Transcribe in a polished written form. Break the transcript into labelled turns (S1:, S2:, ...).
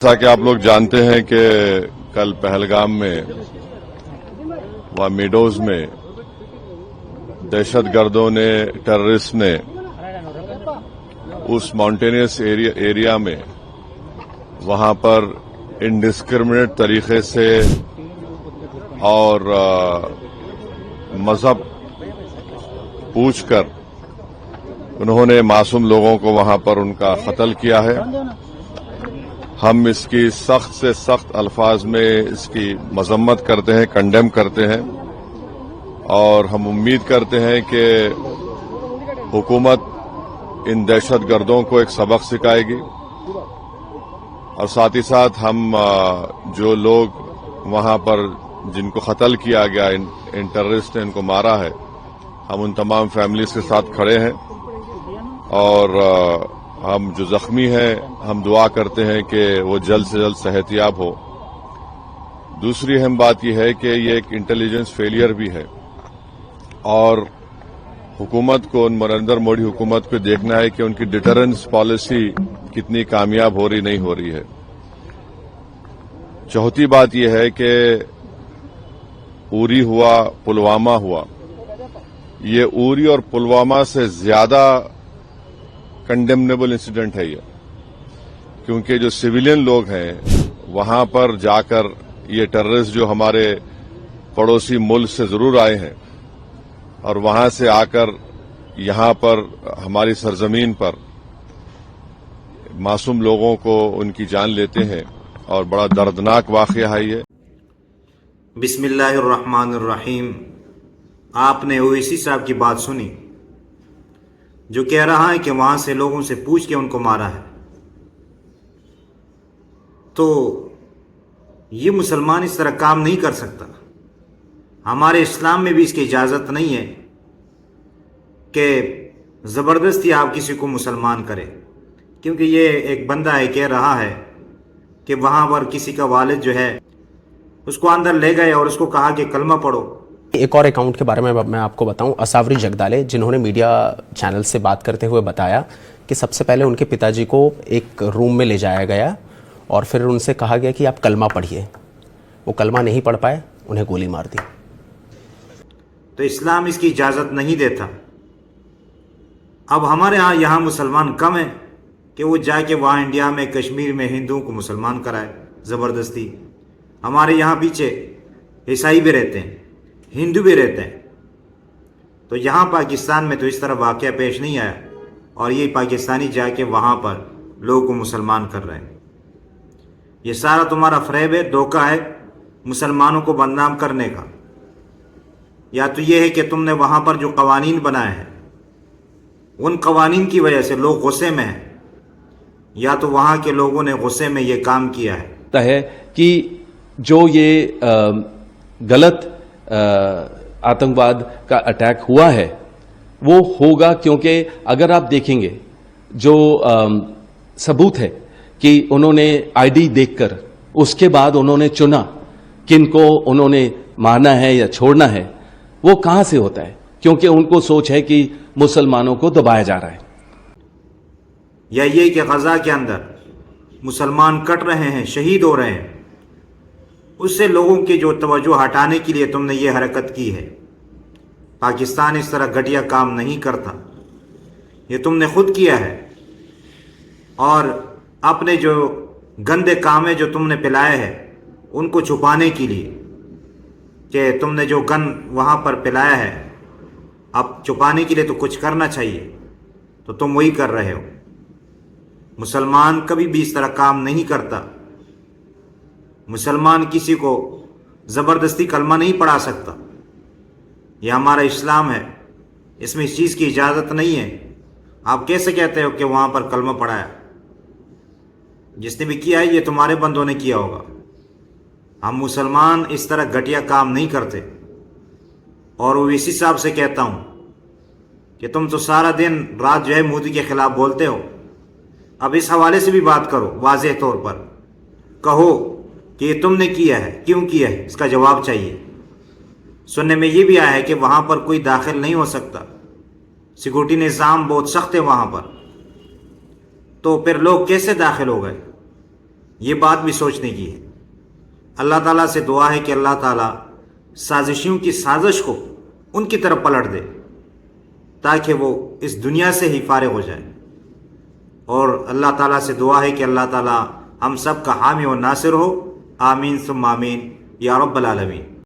S1: जैसा कि आप लोग जानते हैं कि कल पहलगाम में व मीडोज में दहशतगर्दों ने टेररिस्ट ने उस माउंटेनियस एरिया में वहां पर इंडिस्क्रिमिनेट तरीके से और मजहब पूछकर उन्होंने मासूम लोगों को वहां पर उनका कत्ल किया है। हम इसकी सख्त से सख्त अल्फाज में इसकी मजम्मत करते हैं, कंडेम करते हैं और हम उम्मीद करते हैं कि हुकूमत इन दहशतगर्दों को एक सबक सिखाएगी और साथ ही साथ हम जो लोग वहां पर जिनको कत्ल किया गया, इन टेररिस्ट ने इनको मारा है, हम उन तमाम फैमिलीज के साथ खड़े हैं और हम जो जख्मी हैं हम दुआ करते हैं कि वो जल्द से जल्द सेहतियाब हो। दूसरी अहम बात यह है कि ये एक इंटेलिजेंस फेलियर भी है और हुकूमत को, नरेंद्र मोदी हुकूमत को देखना है कि उनकी डिटरेंस पॉलिसी कितनी कामयाब हो रही नहीं हो रही है। चौथी बात यह है कि उरी हुआ, पुलवामा हुआ, ये उरी और पुलवामा से ज्यादा कंडेमनेबल इंसिडेंट है ये, क्योंकि जो सिविलियन लोग हैं वहां पर जाकर ये टेररिस्ट जो हमारे पड़ोसी मुल्क से जरूर आए हैं और वहां से आकर यहां पर हमारी सरजमीन पर मासूम लोगों को उनकी जान लेते हैं और बड़ा दर्दनाक वाकया है ये।
S2: बिस्मिल्लाहिर्रहमानिर्रहीम। आपने ओवैसी साहब की बात सुनी जो कह रहा है कि वहां से लोगों से पूछ के उनको मारा है। तो ये मुसलमान इस तरह काम नहीं कर सकता। हमारे इस्लाम में भी इसकी इजाज़त नहीं है कि ज़बरदस्ती आप किसी को मुसलमान करें, क्योंकि ये एक बंदा है कह रहा है कि वहाँ पर किसी का वालिद जो है उसको अंदर ले गए और उसको कहा कि कलमा पढ़ो।
S3: एक और अकाउंट के बारे में मैं आपको बताऊं, असावरी जगदाले, जिन्होंने मीडिया चैनल से बात करते हुए बताया कि सबसे पहले उनके पिताजी को एक रूम में ले जाया गया और फिर उनसे कहा गया कि आप कलमा पढ़िए। वो कलमा नहीं पढ़ पाए, उन्हें गोली मार दी।
S2: तो इस्लाम इसकी इजाज़त नहीं देता। अब हमारे यहाँ मुसलमान कम है कि वो जाके वहाँ इंडिया में, कश्मीर में हिंदुओं को मुसलमान कराए ज़बरदस्ती। हमारे यहाँ पीछे ईसाई भी रहते हैं, हिंदू भी रहते हैं। तो यहाँ पाकिस्तान में तो इस तरह वाक़या पेश नहीं आया और ये पाकिस्तानी जाके वहाँ पर लोगों को मुसलमान कर रहे हैं। ये सारा तुम्हारा फ़रेब है, धोखा है मुसलमानों को बदनाम करने का। या तो ये है कि तुमने वहाँ पर जो कवानीन बनाए हैं उन कवानीन की वजह से लोग गुस्से में हैं, या तो वहाँ के लोगों ने गुस्से में ये काम किया है
S4: कि जो ये गलत आतंकवाद का अटैक हुआ है वो होगा, क्योंकि अगर आप देखेंगे जो सबूत है कि उन्होंने आईडी देखकर उसके बाद उन्होंने चुना किनको उन्होंने मारना है या छोड़ना है, वो कहां से होता है? क्योंकि उनको सोच है कि मुसलमानों को दबाया जा रहा है।
S2: या ये कि गजा के अंदर मुसलमान कट रहे हैं, शहीद हो रहे हैं, उससे लोगों की जो तवज्जो हटाने के लिए तुमने ये हरकत की है। पाकिस्तान इस तरह घटिया काम नहीं करता, ये तुमने खुद किया है। और अपने जो गंदे काम है जो तुमने पिलाए हैं उनको छुपाने के लिए, कि तुमने जो गन वहाँ पर पिलाया है, अब छुपाने के लिए तो कुछ करना चाहिए, तो तुम वही कर रहे हो। मुसलमान कभी भी इस तरह काम नहीं करता। मुसलमान किसी को ज़बरदस्ती कलमा नहीं पढ़ा सकता। यह हमारा इस्लाम है, इसमें इस चीज़ की इजाज़त नहीं है। आप कैसे कहते हो कि वहाँ पर कलमा पढ़ाया? जिसने भी किया है ये तुम्हारे बंदों ने किया होगा। हम मुसलमान इस तरह घटिया काम नहीं करते। और ओवैसी साहब से कहता हूँ कि तुम तो सारा दिन रात जो है मोदी के खिलाफ बोलते हो, अब इस हवाले से भी बात करो, वाज़ेह तौर पर कहो कि ये तुमने किया है, क्यों किया है, इसका जवाब चाहिए। सुनने में ये भी आया है कि वहाँ पर कोई दाखिल नहीं हो सकता, सिक्योरिटी निज़ाम बहुत सख्त है वहाँ पर। तो फिर लोग कैसे दाखिल हो गए? یہ بات بھی سوچنے کی ہے۔ اللہ تعالیٰ سے دعا ہے کہ اللہ تعالیٰ سازشیوں کی سازش کو ان کی طرف پلٹ دے تاکہ وہ اس دنیا سے ہی فارغ ہو جائے، اور اللہ تعالیٰ سے دعا ہے کہ اللہ تعالیٰ ہم سب کا حامی و ناصر ہو۔ آمین ثم آمین یا رب العالمین۔